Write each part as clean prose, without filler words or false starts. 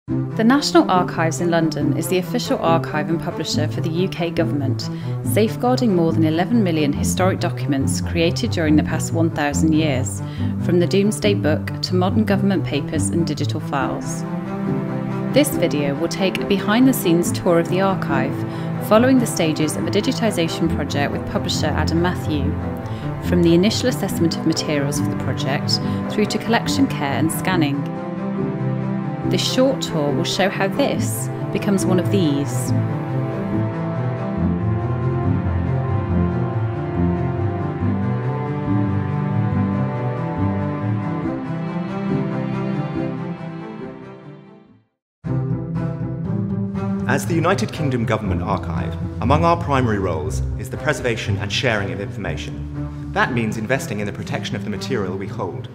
The National Archives in London is the official archive and publisher for the UK government, safeguarding more than 11 million historic documents created during the past 1,000 years, from the Domesday Book to modern government papers and digital files. This video will take a behind-the-scenes tour of the archive, following the stages of a digitisation project with publisher Adam Matthew, from the initial assessment of materials for the project through to collection care and scanning. This short tour will show how this becomes one of these. As the United Kingdom Government Archive, among our primary roles is the preservation and sharing of information. That means investing in the protection of the material we hold.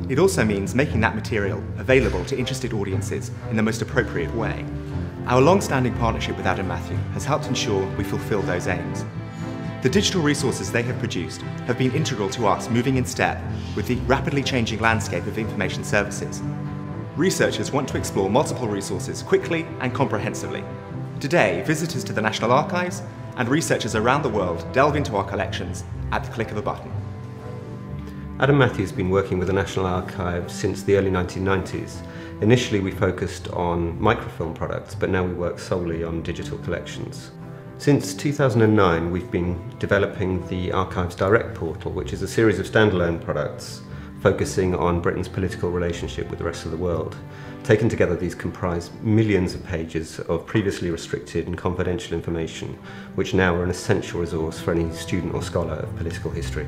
It also means making that material available to interested audiences in the most appropriate way. Our long-standing partnership with Adam Matthew has helped ensure we fulfil those aims. The digital resources they have produced have been integral to us moving in step with the rapidly changing landscape of information services. Researchers want to explore multiple resources quickly and comprehensively. Today, visitors to the National Archives and researchers around the world delve into our collections at the click of a button. Adam Matthew has been working with the National Archives since the early 1990s. Initially we focused on microfilm products, but now we work solely on digital collections. Since 2009 we've been developing the Archives Direct portal, which is a series of standalone products focusing on Britain's political relationship with the rest of the world. Taken together, these comprise millions of pages of previously restricted and confidential information, which now are an essential resource for any student or scholar of political history.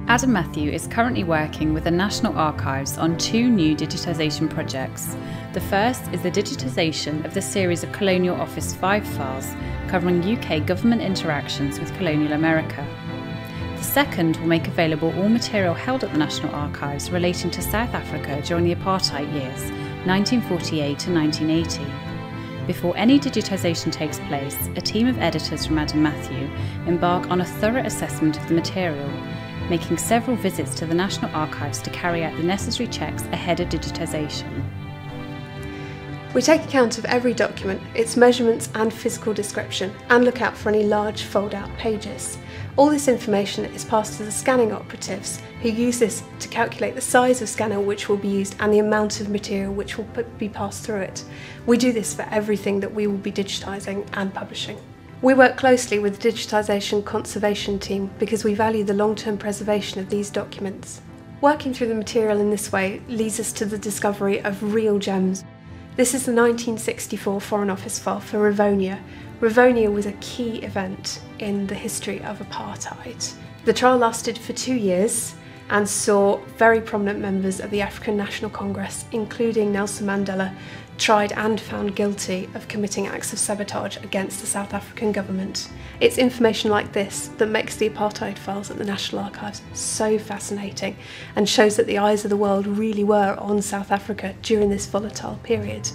Adam Matthew is currently working with the National Archives on two new digitisation projects. The first is the digitisation of the series of Colonial Office 5 files covering UK government interactions with colonial America. The second will make available all material held at the National Archives relating to South Africa during the apartheid years, 1948 to 1980. Before any digitisation takes place, a team of editors from Adam Matthew embark on a thorough assessment of the material, making several visits to the National Archives to carry out the necessary checks ahead of digitisation. We take account of every document, its measurements and physical description, and look out for any large fold-out pages. All this information is passed to the scanning operatives, who use this to calculate the size of scanner which will be used and the amount of material which will be passed through it. We do this for everything that we will be digitising and publishing. We work closely with the Digitisation Conservation team because we value the long-term preservation of these documents. Working through the material in this way leads us to the discovery of real gems. This is the 1964 Foreign Office file for Rivonia. Rivonia was a key event in the history of apartheid. The trial lasted for 2 years and saw very prominent members of the African National Congress, including Nelson Mandela, tried and found guilty of committing acts of sabotage against the South African government. It's information like this that makes the apartheid files at the National Archives so fascinating and shows that the eyes of the world really were on South Africa during this volatile period.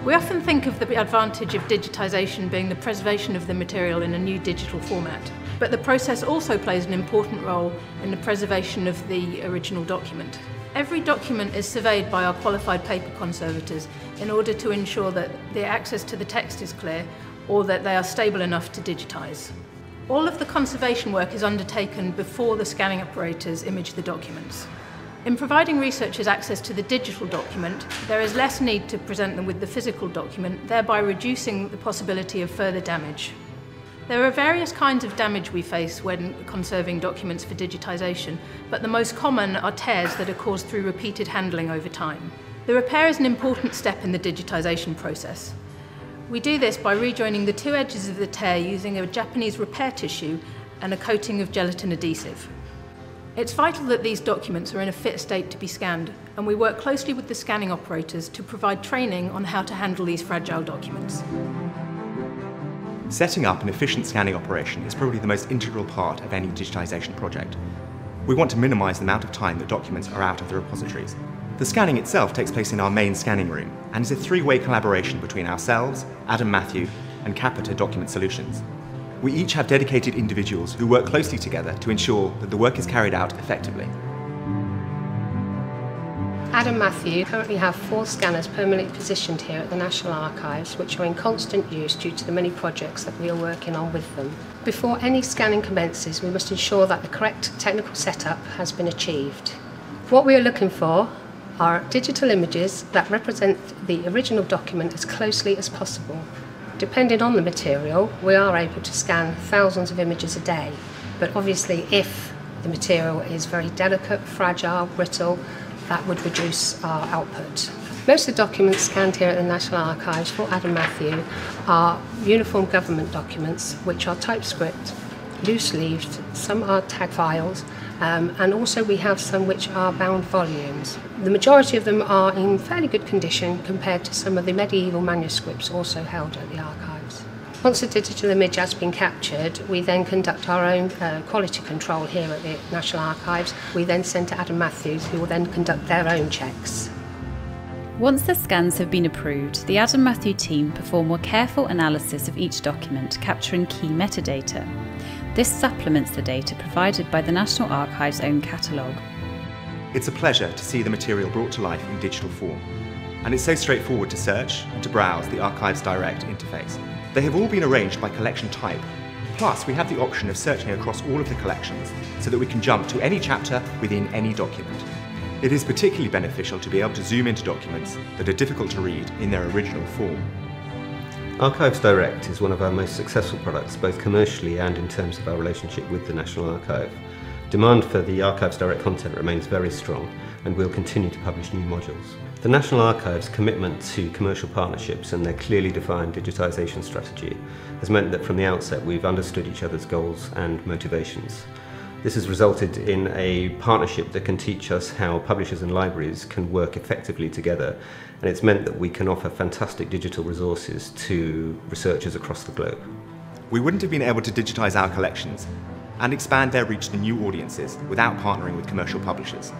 We often think of the advantage of digitisation being the preservation of the material in a new digital format, but the process also plays an important role in the preservation of the original document. Every document is surveyed by our qualified paper conservators in order to ensure that the access to the text is clear or that they are stable enough to digitise. All of the conservation work is undertaken before the scanning operators image the documents. In providing researchers access to the digital document, there is less need to present them with the physical document, thereby reducing the possibility of further damage. There are various kinds of damage we face when conserving documents for digitisation, but the most common are tears that are caused through repeated handling over time. The repair is an important step in the digitisation process. We do this by rejoining the two edges of the tear using a Japanese repair tissue and a coating of gelatin adhesive. It's vital that these documents are in a fit state to be scanned, and we work closely with the scanning operators to provide training on how to handle these fragile documents. Setting up an efficient scanning operation is probably the most integral part of any digitisation project. We want to minimise the amount of time that documents are out of the repositories. The scanning itself takes place in our main scanning room and is a three-way collaboration between ourselves, Adam Matthew and Capita Document Solutions. We each have dedicated individuals who work closely together to ensure that the work is carried out effectively. Adam Matthew currently have 4 scanners permanently positioned here at the National Archives, which are in constant use due to the many projects that we are working on with them. Before any scanning commences, we must ensure that the correct technical setup has been achieved. What we are looking for are digital images that represent the original document as closely as possible. Depending on the material, we are able to scan thousands of images a day, but obviously if the material is very delicate, fragile, brittle, that would reduce our output. Most of the documents scanned here at the National Archives for Adam Matthew are uniform government documents, which are typescript, loose-leaved, some are tag files, and also we have some which are bound volumes. The majority of them are in fairly good condition compared to some of the medieval manuscripts also held at the archives. Once a digital image has been captured, we then conduct our own quality control here at the National Archives. We then send to Adam Matthews, who will then conduct their own checks. Once the scans have been approved, the Adam Matthew team perform more careful analysis of each document, capturing key metadata. This supplements the data provided by the National Archives' own catalogue. It's a pleasure to see the material brought to life in digital form, and it's so straightforward to search and to browse the Archives Direct interface. They have all been arranged by collection type. Plus, we have the option of searching across all of the collections so that we can jump to any chapter within any document. It is particularly beneficial to be able to zoom into documents that are difficult to read in their original form. Archives Direct is one of our most successful products, both commercially and in terms of our relationship with the National Archive. Demand for the Archives Direct content remains very strong, and we'll continue to publish new modules. The National Archive's commitment to commercial partnerships and their clearly defined digitisation strategy has meant that from the outset we've understood each other's goals and motivations. This has resulted in a partnership that can teach us how publishers and libraries can work effectively together, and it's meant that we can offer fantastic digital resources to researchers across the globe. We wouldn't have been able to digitise our collections and expand their reach to new audiences without partnering with commercial publishers.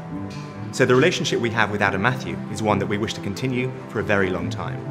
So the relationship we have with Adam Matthew is one that we wish to continue for a very long time.